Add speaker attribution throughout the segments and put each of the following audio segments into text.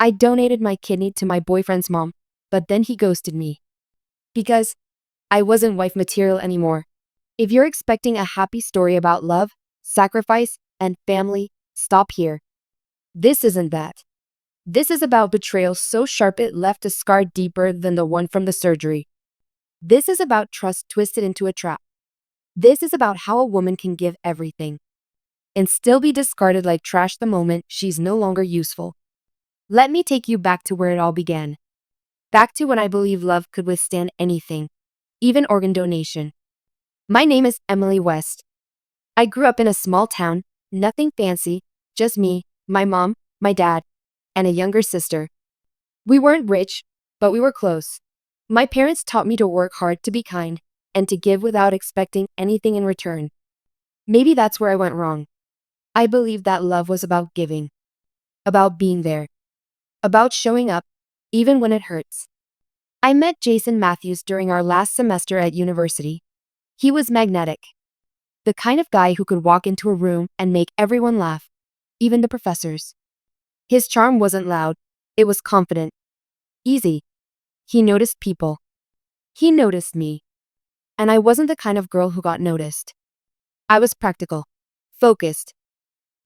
Speaker 1: I donated my kidney to my boyfriend's mom, but then he ghosted me. Because I wasn't wife material anymore. If you're expecting a happy story about love, sacrifice, and family, stop here. This isn't that. This is about betrayal so sharp it left a scar deeper than the one from the surgery. This is about trust twisted into a trap. This is about how a woman can give everything and still be discarded like trash the moment she's no longer useful. Let me take you back to where it all began. Back to when I believed love could withstand anything, even organ donation. My name is Emily West. I grew up in a small town, nothing fancy, just me, my mom, my dad, and a younger sister. We weren't rich, but we were close. My parents taught me to work hard, to be kind, and to give without expecting anything in return. Maybe that's where I went wrong. I believed that love was about giving, about being there, about showing up, even when it hurts. I met Jason Matthews during our last semester at university. He was magnetic, the kind of guy who could walk into a room and make everyone laugh, even the professors. His charm wasn't loud, it was confident, easy. He noticed people. He noticed me. And I wasn't the kind of girl who got noticed. I was practical, focused.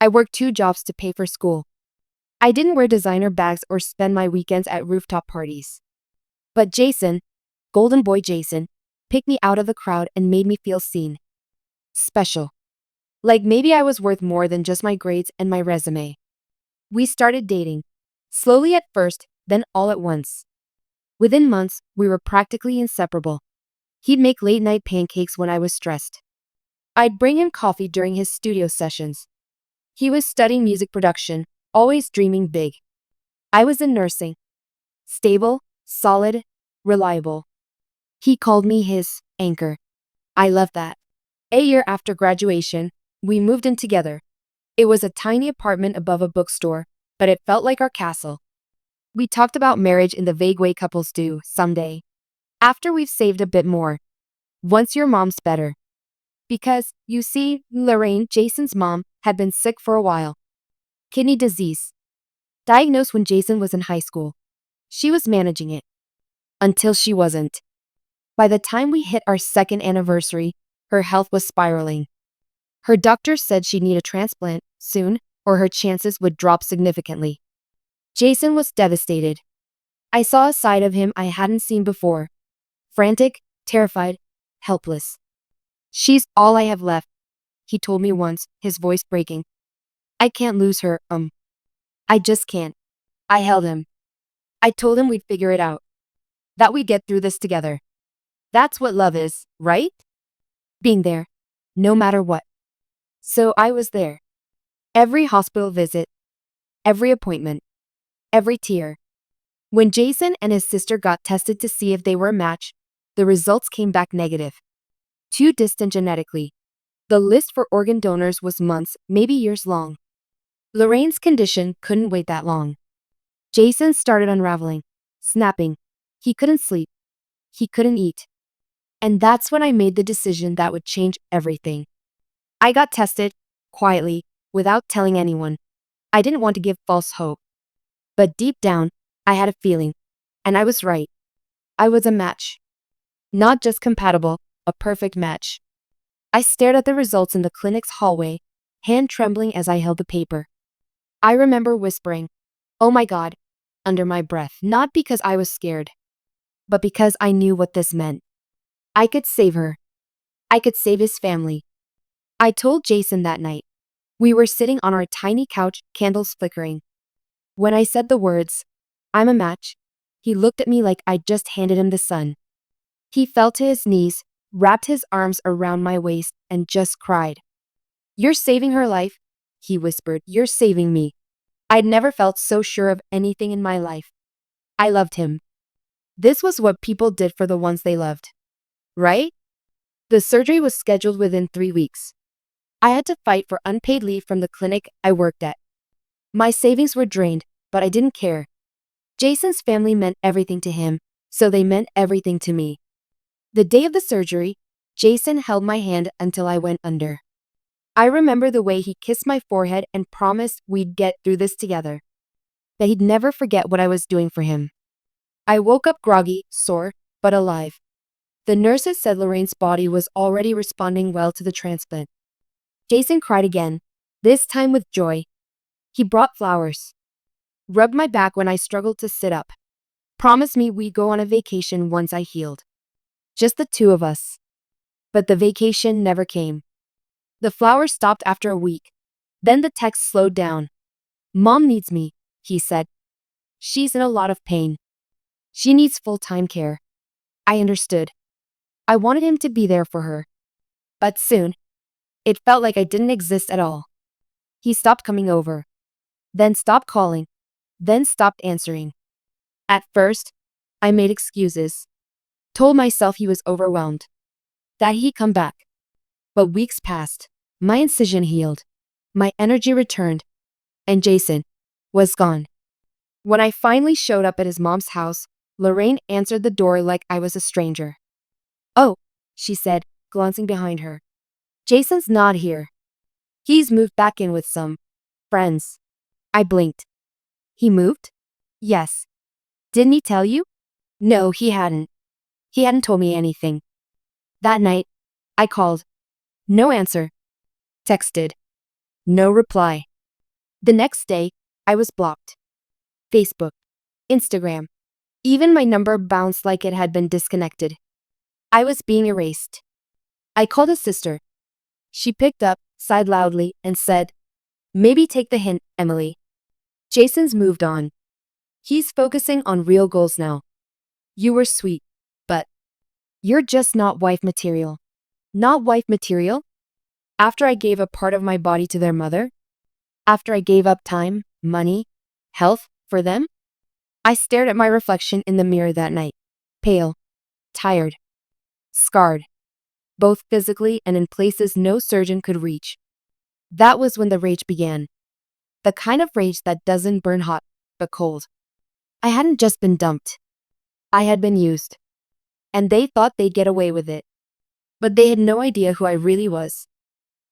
Speaker 1: I worked 2 jobs to pay for school. I didn't wear designer bags or spend my weekends at rooftop parties. But Jason, Golden Boy Jason, picked me out of the crowd and made me feel seen. Special. Like maybe I was worth more than just my grades and my resume. We started dating. Slowly at first, then all at once. Within months, we were practically inseparable. He'd make late-night pancakes when I was stressed. I'd bring him coffee during his studio sessions. He was studying music production, always dreaming big. I was in nursing. Stable, solid, reliable. He called me his anchor. I loved that. A year after graduation, we moved in together. It was a tiny apartment above a bookstore, but it felt like our castle. We talked about marriage in the vague way couples do, someday. After we've saved a bit more. Once your mom's better. Because, you see, Lorraine, Jason's mom, had been sick for a while. Kidney disease. Diagnosed when Jason was in high school. She was managing it. Until she wasn't. By the time we hit our second anniversary, her health was spiraling. Her doctor said she'd need a transplant soon, or her chances would drop significantly. Jason was devastated. I saw a side of him I hadn't seen before. Frantic, terrified, helpless. She's all I have left, he told me once, his voice breaking. I can't lose her, I just can't. I held him. I told him we'd figure it out. That we'd get through this together. That's what love is, right? Being there, no matter what. So I was there. Every hospital visit, every appointment, every tear. When Jason and his sister got tested to see if they were a match, the results came back negative. Too distant genetically. The list for organ donors was months, maybe years long. Lorraine's condition couldn't wait that long. Jason started unraveling, snapping. He couldn't sleep. He couldn't eat. And that's when I made the decision that would change everything. I got tested, quietly, without telling anyone. I didn't want to give false hope. But deep down, I had a feeling. And I was right. I was a match. Not just compatible, a perfect match. I stared at the results in the clinic's hallway, hand trembling as I held the paper. I remember whispering, "Oh my God," under my breath, not because I was scared, but because I knew what this meant. I could save her. I could save his family. I told Jason that night. We were sitting on our tiny couch, candles flickering. When I said the words, "I'm a match," he looked at me like I'd just handed him the sun. He fell to his knees, wrapped his arms around my waist, and just cried. "You're saving her life," he whispered. "You're saving me." I'd never felt so sure of anything in my life. I loved him. This was what people did for the ones they loved. Right? The surgery was scheduled within 3 weeks. I had to fight for unpaid leave from the clinic I worked at. My savings were drained, but I didn't care. Jason's family meant everything to him, so they meant everything to me. The day of the surgery, Jason held my hand until I went under. I remember the way he kissed my forehead and promised we'd get through this together. that he'd never forget what I was doing for him. I woke up groggy, sore, but alive. The nurses said Lorraine's body was already responding well to the transplant. Jason cried again, this time with joy. He brought flowers, rubbed my back when I struggled to sit up, promised me we'd go on a vacation once I healed. Just the two of us. But the vacation never came. The flowers stopped after a week. Then the text slowed down. Mom needs me, he said. She's in a lot of pain. She needs full-time care. I understood. I wanted him to be there for her. But soon, it felt like I didn't exist at all. He stopped coming over. Then stopped calling. Then stopped answering. At first, I made excuses. Told myself he was overwhelmed. That he'd come back. But weeks passed. My incision healed. My energy returned. And Jason was gone. When I finally showed up at his mom's house, Lorraine answered the door like I was a stranger. Oh, she said, glancing behind her. Jason's not here. He's moved back in with some friends. I blinked. He moved? Yes. Didn't he tell you? No, he hadn't. He hadn't told me anything. That night, I called. No answer. Texted. No reply. The next day, I was blocked. Facebook, Instagram. Even my number bounced like it had been disconnected. I was being erased. I called a sister. She picked up, sighed loudly, and said, maybe take the hint, Emily. Jason's moved on. He's focusing on real goals now. You were sweet, but you're just not wife material. Not wife material? After I gave a part of my body to their mother? After I gave up time, money, health for them? I stared at my reflection in the mirror that night. Pale, tired, scarred, both physically and in places no surgeon could reach. That was when the rage began. The kind of rage that doesn't burn hot, but cold. I hadn't just been dumped. I had been used. And they thought they'd get away with it. But they had no idea who I really was,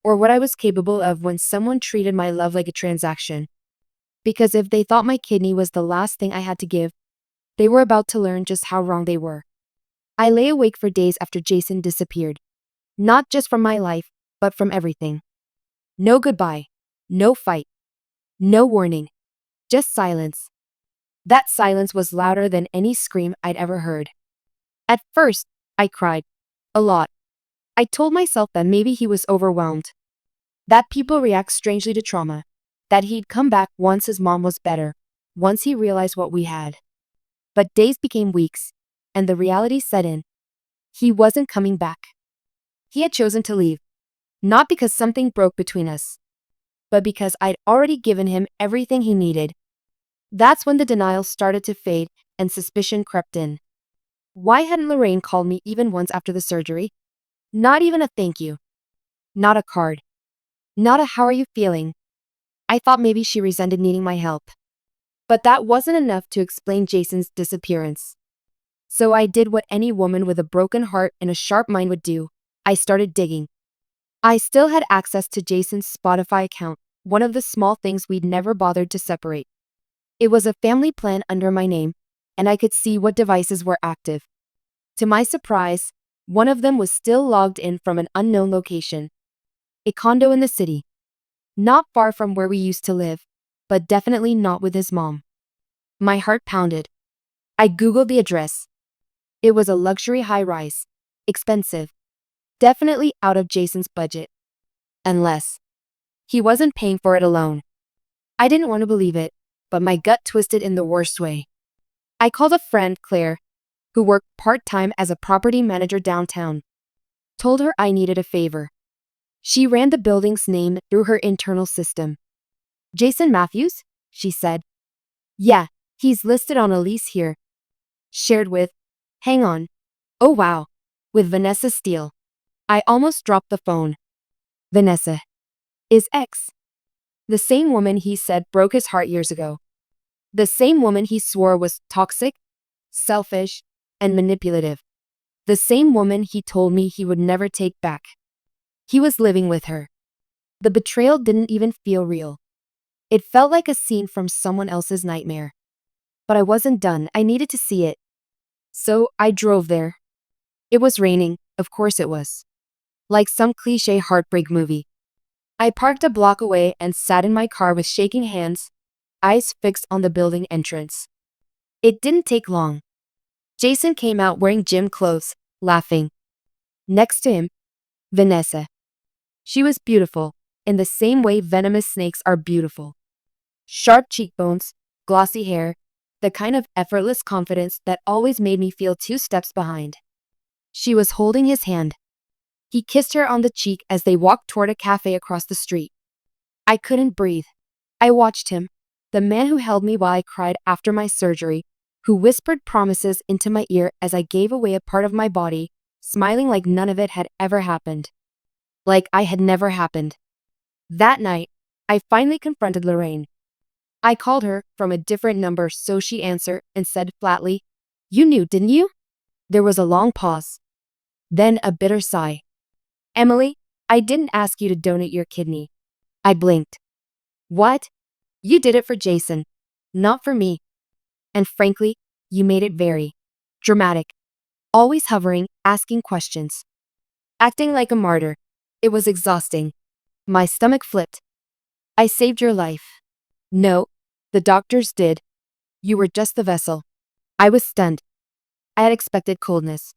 Speaker 1: or what I was capable of when someone treated my love like a transaction. Because if they thought my kidney was the last thing I had to give, they were about to learn just how wrong they were. I lay awake for days after Jason disappeared. Not just from my life, but from everything. No goodbye. No fight. No warning. Just silence. That silence was louder than any scream I'd ever heard. At first, I cried. A lot. I told myself that maybe he was overwhelmed. That people react strangely to trauma. That he'd come back once his mom was better. Once he realized what we had. But days became weeks, and the reality set in. He wasn't coming back. He had chosen to leave. Not because something broke between us, but because I'd already given him everything he needed. That's when the denial started to fade and suspicion crept in. Why hadn't Lorraine called me even once after the surgery? Not even a thank you. Not a card. Not a how are you feeling? I thought maybe she resented needing my help. But that wasn't enough to explain Jason's disappearance. So I did what any woman with a broken heart and a sharp mind would do. I started digging. I still had access to Jason's Spotify account, one of the small things we'd never bothered to separate. It was a family plan under my name, and I could see what devices were active. To my surprise, one of them was still logged in from an unknown location. A condo in the city. Not far from where we used to live, but definitely not with his mom. My heart pounded. I Googled the address. It was a luxury high-rise. Expensive. Definitely out of Jason's budget. Unless he wasn't paying for it alone. I didn't want to believe it, but my gut twisted in the worst way. I called a friend, Claire, who worked part-time as a property manager downtown. Told her I needed a favor. She ran the building's name through her internal system. Jason Matthews? She said. Yeah, he's listed on a lease here. Shared with, hang on. Oh wow, with Vanessa Steele. I almost dropped the phone. Vanessa. Is ex. The same woman he said broke his heart years ago. The same woman he swore was toxic, selfish, and manipulative. The same woman he told me he would never take back. He was living with her. The betrayal didn't even feel real. It felt like a scene from someone else's nightmare. But I wasn't done. I needed to see it. So I drove there. It was raining, of course it was. Like some cliche heartbreak movie. I parked a block away and sat in my car with shaking hands, eyes fixed on the building entrance. It didn't take long. Jason came out wearing gym clothes, laughing. Next to him, Vanessa. She was beautiful, in the same way venomous snakes are beautiful. Sharp cheekbones, glossy hair, the kind of effortless confidence that always made me feel 2 steps behind. She was holding his hand. He kissed her on the cheek as they walked toward a cafe across the street. I couldn't breathe. I watched him, the man who held me while I cried after my surgery, who whispered promises into my ear as I gave away a part of my body, smiling like none of it had ever happened. Like I had never happened. That night, I finally confronted Lorraine. I called her from a different number so she answered and said flatly, "You knew, didn't you?" There was a long pause. Then a bitter sigh. "Emily, I didn't ask you to donate your kidney." I blinked. "What? You did it for Jason, not for me. And frankly, you made it very dramatic. Always hovering, asking questions. Acting like a martyr. It was exhausting. My stomach flipped. I saved your life." "No, the doctors did. You were just the vessel." I was stunned. I had expected coldness.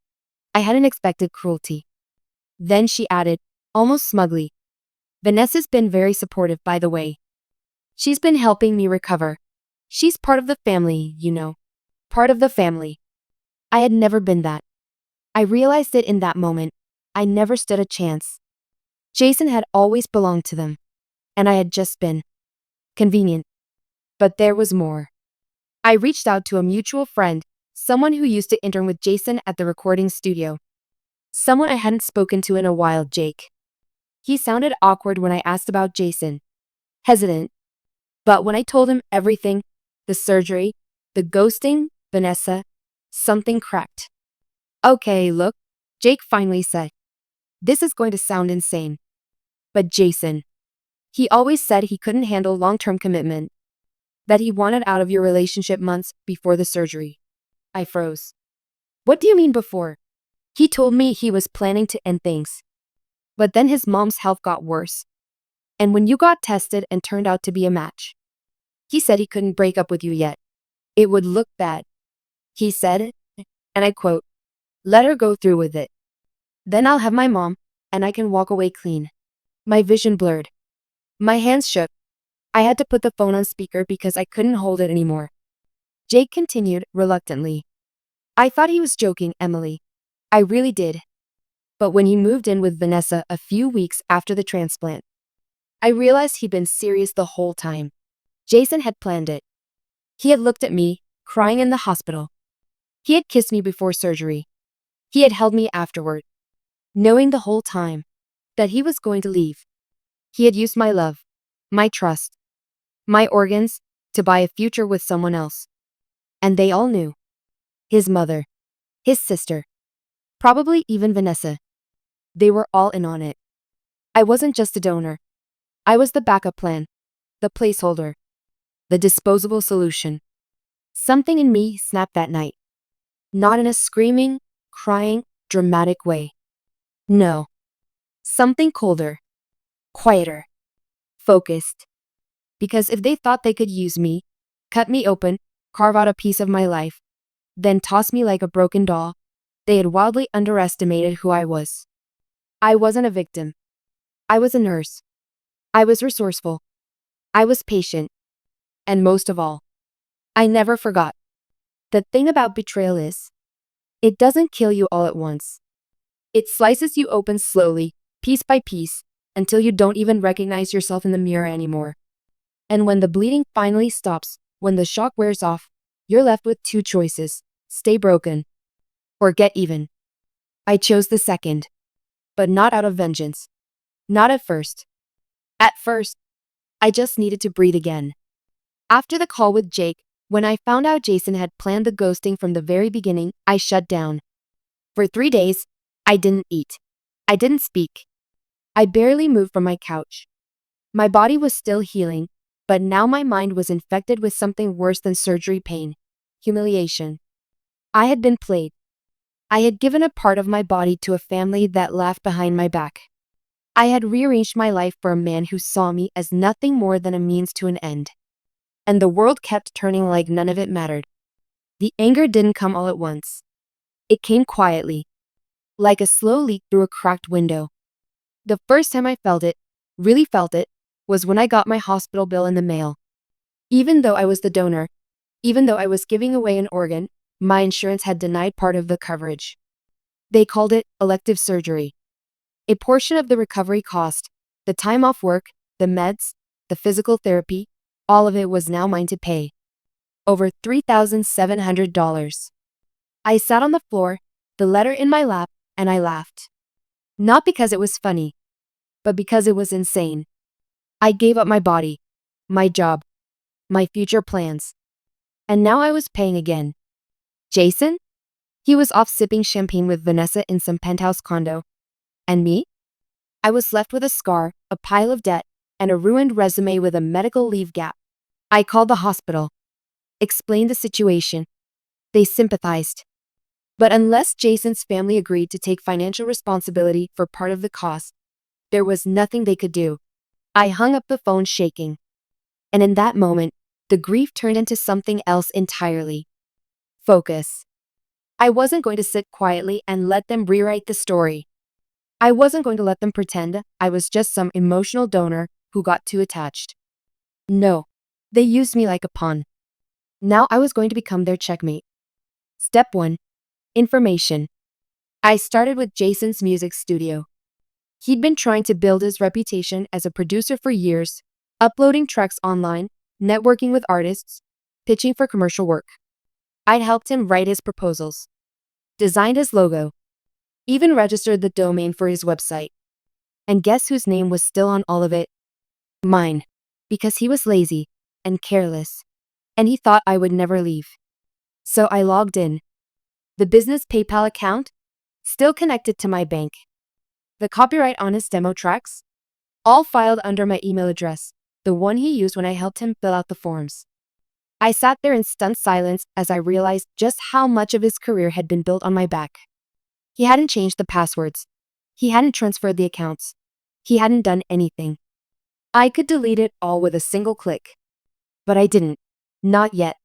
Speaker 1: I hadn't expected cruelty. Then she added, almost smugly, "Vanessa's been very supportive, by the way. She's been helping me recover. She's part of the family, you know. Part of the family." I had never been that. I realized it in that moment. I never stood a chance. Jason had always belonged to them. And I had just been convenient. But there was more. I reached out to a mutual friend, someone who used to intern with Jason at the recording studio. Someone I hadn't spoken to in a while, Jake. He sounded awkward when I asked about Jason. Hesitant. But when I told him everything, the surgery, the ghosting, Vanessa, something cracked. "Okay, look," Jake finally said. "This is going to sound insane. But Jason, he always said he couldn't handle long-term commitment. That he wanted out of your relationship months before the surgery." I froze. "What do you mean before?" "He told me he was planning to end things. But then his mom's health got worse. And when you got tested and turned out to be a match, he said he couldn't break up with you yet. It would look bad. He said, and I quote, 'Let her go through with it. Then I'll have my mom, and I can walk away clean.'" My vision blurred. My hands shook. I had to put the phone on speaker because I couldn't hold it anymore. Jake continued, reluctantly. "I thought he was joking, Emily. I really did. But when he moved in with Vanessa a few weeks after the transplant, I realized he'd been serious the whole time. Jason had planned it. He had looked at me, crying in the hospital. He had kissed me before surgery. He had held me afterward, knowing the whole time that he was going to leave. He had used my love, my trust, my organs, to buy a future with someone else. And they all knew. His mother, his sister, probably even Vanessa. They were all in on it. I wasn't just a donor. I was the backup plan, the placeholder, the disposable solution. Something in me snapped that night. Not in a screaming, crying, dramatic way. No. Something colder, quieter, focused. Because if they thought they could use me, cut me open, carve out a piece of my life, then toss me like a broken doll, they had wildly underestimated who I was. I wasn't a victim. I was a nurse. I was resourceful. I was patient. And most of all, I never forgot. The thing about betrayal is, it doesn't kill you all at once. It slices you open slowly, piece by piece, until you don't even recognize yourself in the mirror anymore. And when the bleeding finally stops, when the shock wears off, you're left with 2 choices: stay broken or get even. I chose the second. But not out of vengeance. Not at first. At first, I just needed to breathe again. After the call with Jake, when I found out Jason had planned the ghosting from the very beginning, I shut down. For 3 days, I didn't eat. I didn't speak. I barely moved from my couch. My body was still healing, But now my mind was infected with something worse than surgery pain: humiliation. I had been played. I had given a part of my body to a family that laughed behind my back. I had rearranged my life for a man who saw me as nothing more than a means to an end. And the world kept turning like none of it mattered. The anger didn't come all at once. It came quietly, like a slow leak through a cracked window. The first time I felt it, really felt it, was when I got my hospital bill in the mail. Even though I was the donor, even though I was giving away an organ, my insurance had denied part of the coverage. They called it elective surgery. A portion of the recovery cost, the time off work, the meds, the physical therapy, all of it was now mine to pay. Over $3,700. I sat on the floor, the letter in my lap, and I laughed. Not because it was funny, but because it was insane. I gave up my body, my job, my future plans. And now I was paying again. Jason? He was off sipping champagne with Vanessa in some penthouse condo. And me? I was left with a scar, a pile of debt, and a ruined resume with a medical leave gap. I called the hospital, explained the situation. They sympathized. But unless Jason's family agreed to take financial responsibility for part of the cost, there was nothing they could do. I hung up the phone shaking. And in that moment, the grief turned into something else entirely. Focus. I wasn't going to sit quietly and let them rewrite the story. I wasn't going to let them pretend I was just some emotional donor who got too attached. No, they used me like a pawn. Now I was going to become their checkmate. Step 1. Information. I started with Jason's music studio. He'd been trying to build his reputation as a producer for years, uploading tracks online, networking with artists, pitching for commercial work. I'd helped him write his proposals, designed his logo, even registered the domain for his website. And guess whose name was still on all of it? Mine. Because he was lazy and careless, and he thought I would never leave. So I logged in. The business PayPal account, still connected to my bank. The copyright on his demo tracks, all filed under my email address, the one he used when I helped him fill out the forms. I sat there in stunned silence as I realized just how much of his career had been built on my back. He hadn't changed the passwords. He hadn't transferred the accounts. He hadn't done anything. I could delete it all with a single click. But I didn't. Not yet.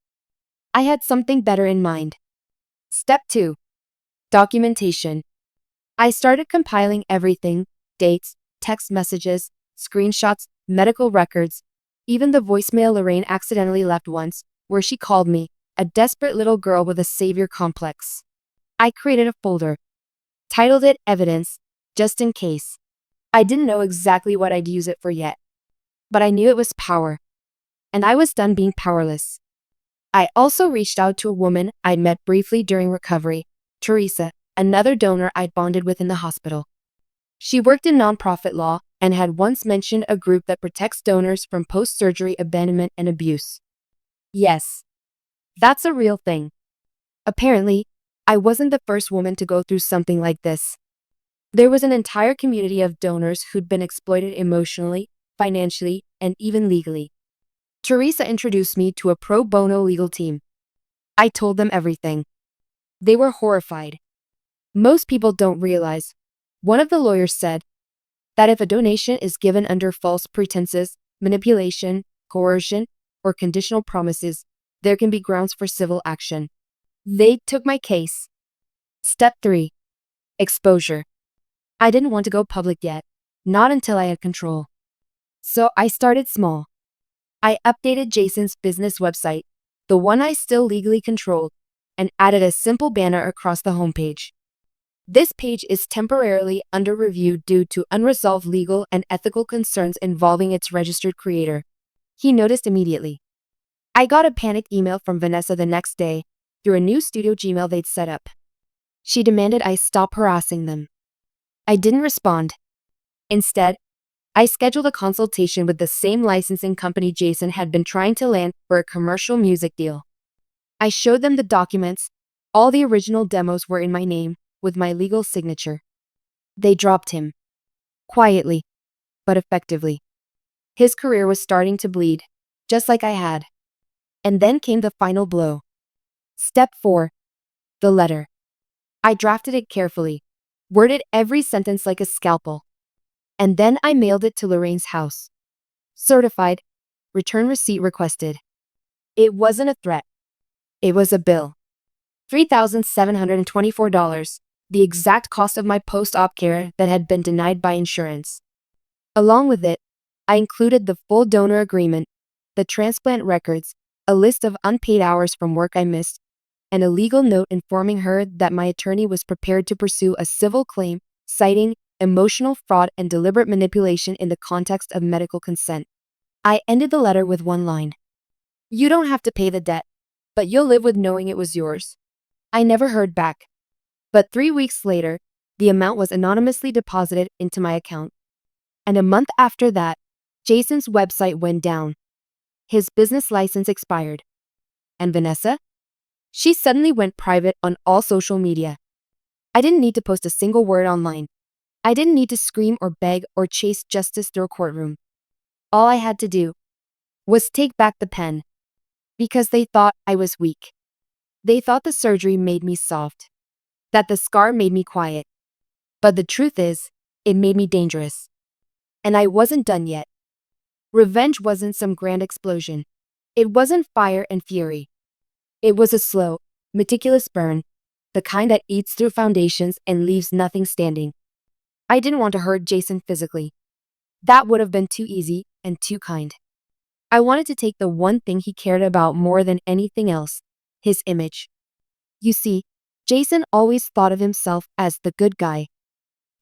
Speaker 1: I had something better in mind. Step 2. Documentation. I started compiling everything: dates, text messages, screenshots, medical records, even the voicemail Lorraine accidentally left once, where she called me a desperate little girl with a savior complex. I created a folder, titled it Evidence, just in case. I didn't know exactly what I'd use it for yet, but I knew it was power. And I was done being powerless. I also reached out to a woman I'd met briefly during recovery, Teresa, another donor I'd bonded with in the hospital. She worked in nonprofit law and had once mentioned a group that protects donors from post-surgery abandonment and abuse. Yes, that's a real thing. Apparently, I wasn't the first woman to go through something like this. There was an entire community of donors who'd been exploited emotionally, financially, and even legally. Teresa introduced me to a pro bono legal team. I told them everything. They were horrified. Most people don't realize, one of the lawyers said, that if a donation is given under false pretenses, manipulation, coercion, or conditional promises, there can be grounds for civil action. They took my case. Step 3. Exposure. I didn't want to go public yet, not until I had control. So I started small. I updated Jason's business website, the one I still legally controlled, and added a simple banner across the homepage. This page is temporarily under review due to unresolved legal and ethical concerns involving its registered creator. He noticed immediately. I got a panicked email from Vanessa the next day through a new studio Gmail they'd set up. She demanded I stop harassing them. I didn't respond. Instead, I scheduled a consultation with the same licensing company Jason had been trying to land for a commercial music deal. I showed them the documents. All the original demos were in my name, with my legal signature. They dropped him. Quietly, but effectively. His career was starting to bleed. just like I had. And then came the final blow. Step 4. The letter. I drafted it carefully, worded every sentence like a scalpel. And then I mailed it to Lorraine's house. Certified, return receipt requested. It wasn't a threat. It was a bill. $3,724, the exact cost of my post-op care that had been denied by insurance. Along with it, I included the full donor agreement, the transplant records, a list of unpaid hours from work I missed, and a legal note informing her that my attorney was prepared to pursue a civil claim, citing emotional fraud and deliberate manipulation in the context of medical consent. I ended the letter with one line. You don't have to pay the debt, but you'll live with knowing it was yours. I never heard back. But 3 weeks later, the amount was anonymously deposited into my account. And a month after that, Jason's website went down. His business license expired. And Vanessa? She suddenly went private on all social media. I didn't need to post a single word online. I didn't need to scream or beg or chase justice through a courtroom. All I had to do was take back the pen. Because they thought I was weak. They thought the surgery made me soft. That the scar made me quiet. But the truth is, it made me dangerous. And I wasn't done yet. Revenge wasn't some grand explosion. It wasn't fire and fury. It was a slow, meticulous burn, the kind that eats through foundations and leaves nothing standing. I didn't want to hurt Jason physically. That would have been too easy and too kind. I wanted to take the one thing he cared about more than anything else, his image. You see, Jason always thought of himself as the good guy,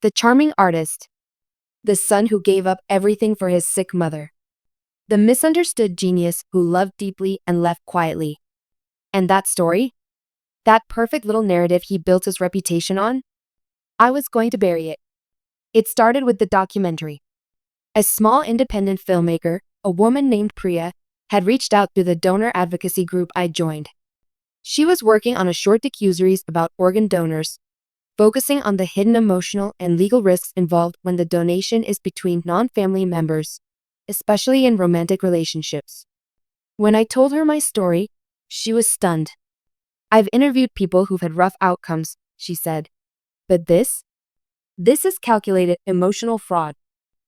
Speaker 1: the charming artist, the son who gave up everything for his sick mother, the misunderstood genius who loved deeply and left quietly. And that story? That perfect little narrative he built his reputation on? I was going to bury it. It started with the documentary. A small independent filmmaker, a woman named Priya, had reached out through the donor advocacy group I joined. She was working on a short docuseries about organ donors, focusing on the hidden emotional and legal risks involved when the donation is between non-family members, especially in romantic relationships. When I told her my story, she was stunned. I've interviewed people who've had rough outcomes, she said. But this is calculated emotional fraud.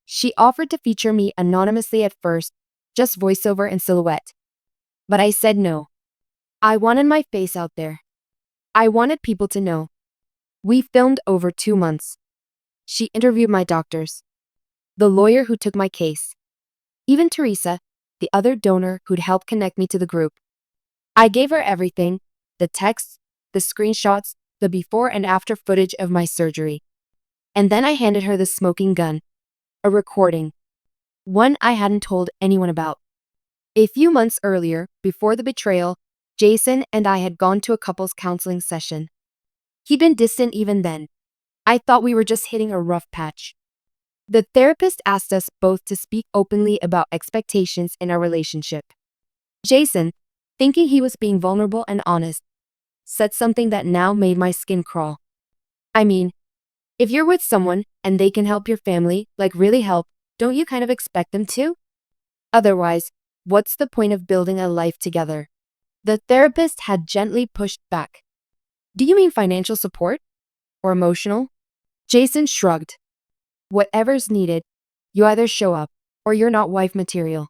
Speaker 1: She offered to feature me anonymously at first, just voiceover and silhouette. But I said no. I wanted my face out there. I wanted people to know. We filmed over 2 months. She interviewed my doctors, the lawyer who took my case, even Teresa, the other donor who'd helped connect me to the group. I gave her everything, the texts, the screenshots, the before and after footage of my surgery. And then I handed her the smoking gun, a recording, one I hadn't told anyone about. A few months earlier, before the betrayal, Jason and I had gone to a couples counseling session. He'd been distant even then. I thought we were just hitting a rough patch. The therapist asked us both to speak openly about expectations in our relationship. Jason, thinking he was being vulnerable and honest, said something that now made my skin crawl. I mean, if you're with someone and they can help your family, like really help, don't you kind of expect them to? Otherwise, what's the point of building a life together? The therapist had gently pushed back. Do you mean financial support? Or emotional? Jason shrugged. Whatever's needed, you either show up, or you're not wife material.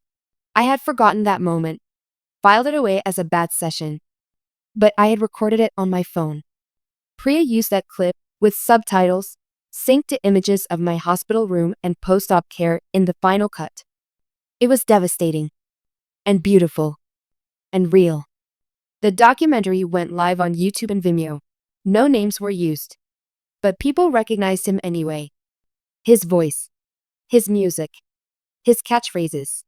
Speaker 1: I had forgotten that moment, filed it away as a bad session. But I had recorded it on my phone. Priya used that clip, with subtitles, synced to images of my hospital room and post-op care in the final cut. It was devastating. And beautiful. And real. The documentary went live on YouTube and Vimeo. No names were used. But people recognized him anyway. His voice. His music. His catchphrases.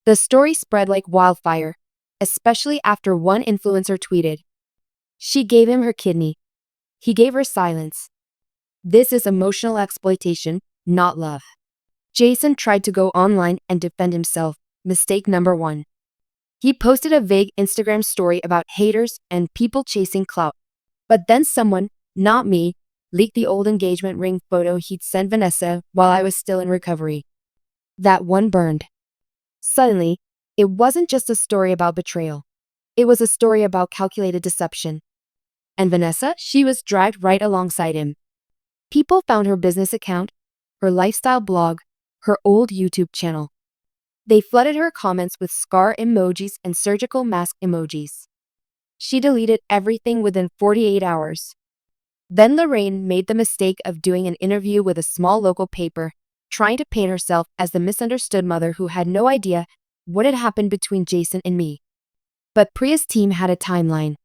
Speaker 1: The story spread like wildfire, especially after one influencer tweeted, "She gave him her kidney. He gave her silence. This is emotional exploitation, not love." Jason tried to go online and defend himself. Mistake number 1. He posted a vague Instagram story about haters and people chasing clout. But then someone, not me, leaked the old engagement ring photo he'd sent Vanessa while I was still in recovery. That one burned. Suddenly, It wasn't just a story about betrayal. It was a story about calculated deception. And Vanessa, she was dragged right alongside him. People found her business account, her lifestyle blog, her old YouTube channel. They flooded her comments with scar emojis and surgical mask emojis. She deleted everything within 48 hours. Then Lorraine made the mistake of doing an interview with a small local paper, trying to paint herself as the misunderstood mother who had no idea what had happened between Jason and me. But Priya's team had a timeline.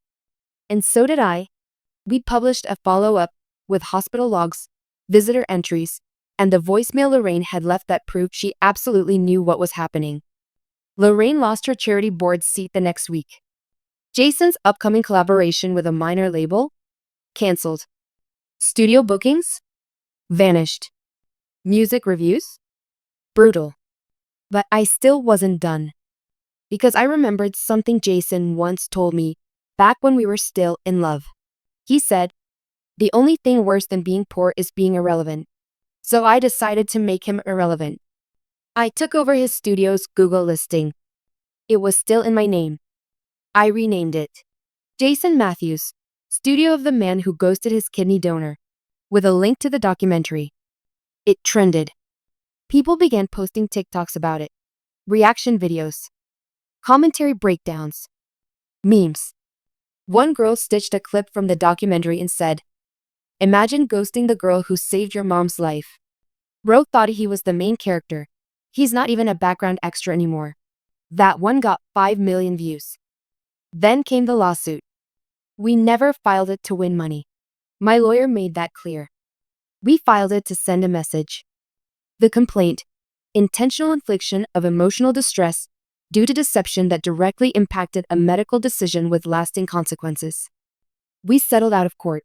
Speaker 1: And so did I. We published a follow-up with hospital logs, visitor entries, and the voicemail Lorraine had left that proved she absolutely knew what was happening. Lorraine lost her charity board seat the next week. Jason's upcoming collaboration with a minor label? Cancelled. Studio bookings? Vanished. Music reviews? Brutal. But I still wasn't done. Because I remembered something Jason once told me back when we were still in love. He said, "The only thing worse than being poor is being irrelevant." So I decided to make him irrelevant. I took over his studio's Google listing. It was still in my name. I renamed it Jason Matthews, studio of the man who ghosted his kidney donor, with a link to the documentary. It trended. People began posting TikToks about it, reaction videos, commentary breakdowns, memes. One girl stitched a clip from the documentary and said, "Imagine ghosting the girl who saved your mom's life." Ro thought he was the main character. He's not even a background extra anymore. That one got 5 million views. Then came the lawsuit. We never filed it to win money. My lawyer made that clear. We filed it to send a message. The complaint: intentional infliction of emotional distress due to deception that directly impacted a medical decision with lasting consequences. We settled out of court.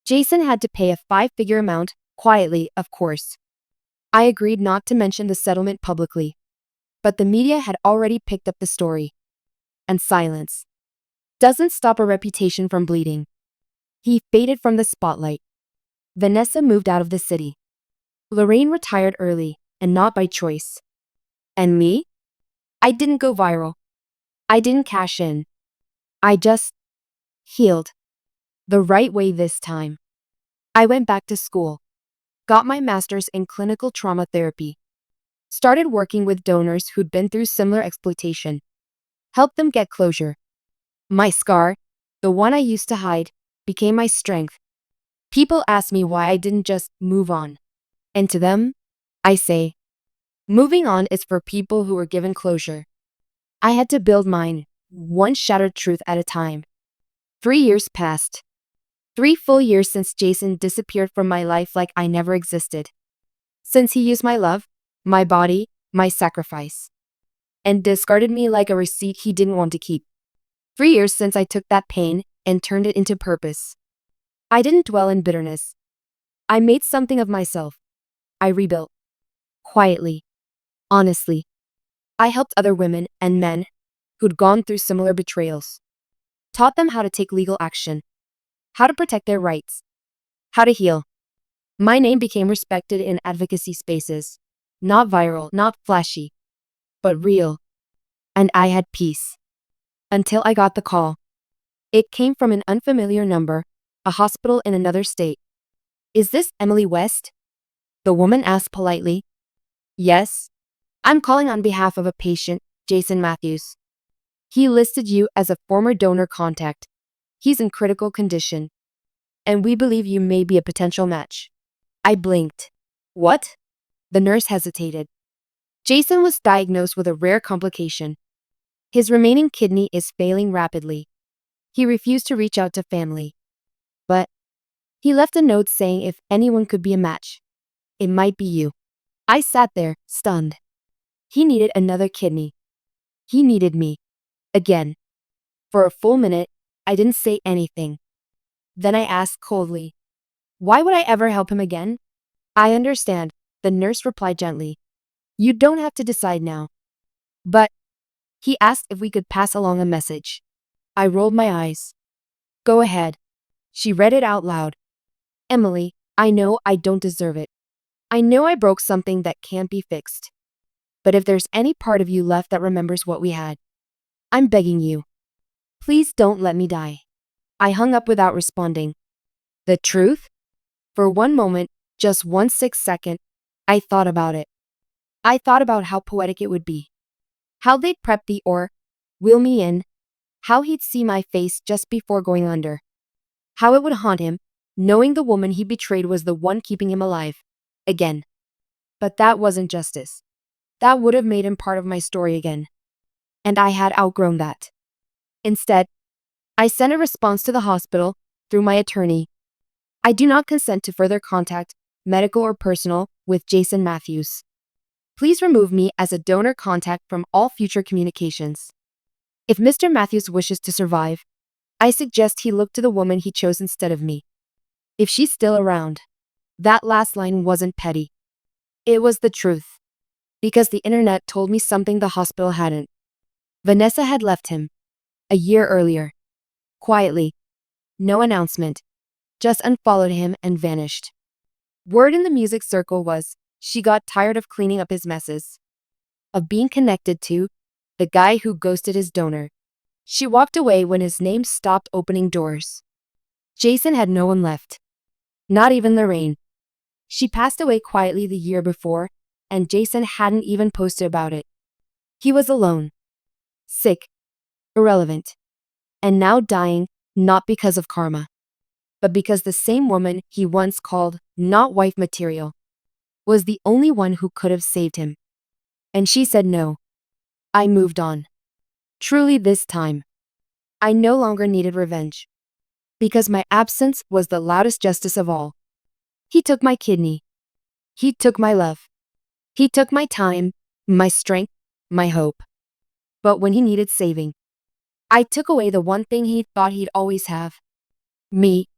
Speaker 1: Jason had to pay a 5-figure amount, quietly, of course. I agreed not to mention the settlement publicly. But the media had already picked up the story. And silence doesn't stop a reputation from bleeding. He faded from the spotlight. Vanessa moved out of the city. Lorraine retired early, and not by choice. And me? I didn't go viral. I didn't cash in. I just healed. The right way this time. I went back to school. Got my master's in clinical trauma therapy. Started working with donors who'd been through similar exploitation. Helped them get closure. My scar, the one I used to hide, became my strength. People ask me why I didn't just move on. And to them, I say, moving on is for people who were given closure. I had to build mine, one shattered truth at a time. 3 years passed. 3 full years since Jason disappeared from my life like I never existed. Since he used my love, my body, my sacrifice, and discarded me like a receipt he didn't want to keep. 3 years since I took that pain and turned it into purpose. I didn't dwell in bitterness. I made something of myself. I rebuilt. Quietly. Honestly. I helped other women and men who'd gone through similar betrayals. Taught them how to take legal action. How to protect their rights. How to heal. My name became respected in advocacy spaces. Not viral, not flashy, but real. And I had peace. Until I got the call. It came from an unfamiliar number, a hospital in another state. "Is this Emily West?" the woman asked politely. "Yes. I'm calling on behalf of a patient, Jason Matthews. He listed you as a former donor contact. He's in critical condition. And we believe you may be a potential match." I blinked. "What?" The nurse hesitated. Jason was diagnosed with a rare complication. His remaining kidney is failing rapidly. He refused to reach out to family. But he left a note saying if anyone could be a match, it might be you. I sat there, stunned. He needed another kidney. He needed me. Again. For a full minute, I didn't say anything. Then I asked coldly, "Why would I ever help him again?" "I understand," the nurse replied gently. "You don't have to decide now." But he asked if we could pass along a message. I rolled my eyes. "Go ahead." She read it out loud. "Emily, I know I don't deserve it. I know I broke something that can't be fixed. But if there's any part of you left that remembers what we had, I'm begging you, please don't let me die. I hung up without responding. The truth? For one moment, just 1/6 second, I thought about it. I thought about how poetic it would be. How they'd prep the or, wheel me in. How he'd see my face just before going under. How it would haunt him, knowing the woman he betrayed was the one keeping him alive. Again. But that wasn't justice. That would have made him part of my story again. And I had outgrown that. Instead, I sent a response to the hospital through my attorney. I do not consent to further contact, medical or personal, with Jason Matthews. Please remove me as a donor contact from all future communications. If Mr. Matthews wishes to survive, I suggest he look to the woman he chose instead of me. If she's still around. That last line wasn't petty. It was the truth. Because the internet told me something the hospital hadn't. Vanessa had left him. A year earlier. Quietly. No announcement. Just unfollowed him and vanished. Word in the music circle was, she got tired of cleaning up his messes. Of being connected to the guy who ghosted his donor. She walked away when his name stopped opening doors. Jason had no one left. Not even Lorraine. She passed away quietly the year before, and Jason hadn't even posted about it. He was alone. Sick. Irrelevant. And now dying, not because of karma, but because the same woman he once called not wife material was the only one who could have saved him. And she said no. I moved on. Truly this time. I no longer needed revenge. Because my absence was the loudest justice of all. He took my kidney. He took my love. He took my time, my strength, my hope. But when he needed saving, I took away the one thing he thought he'd always have. Me.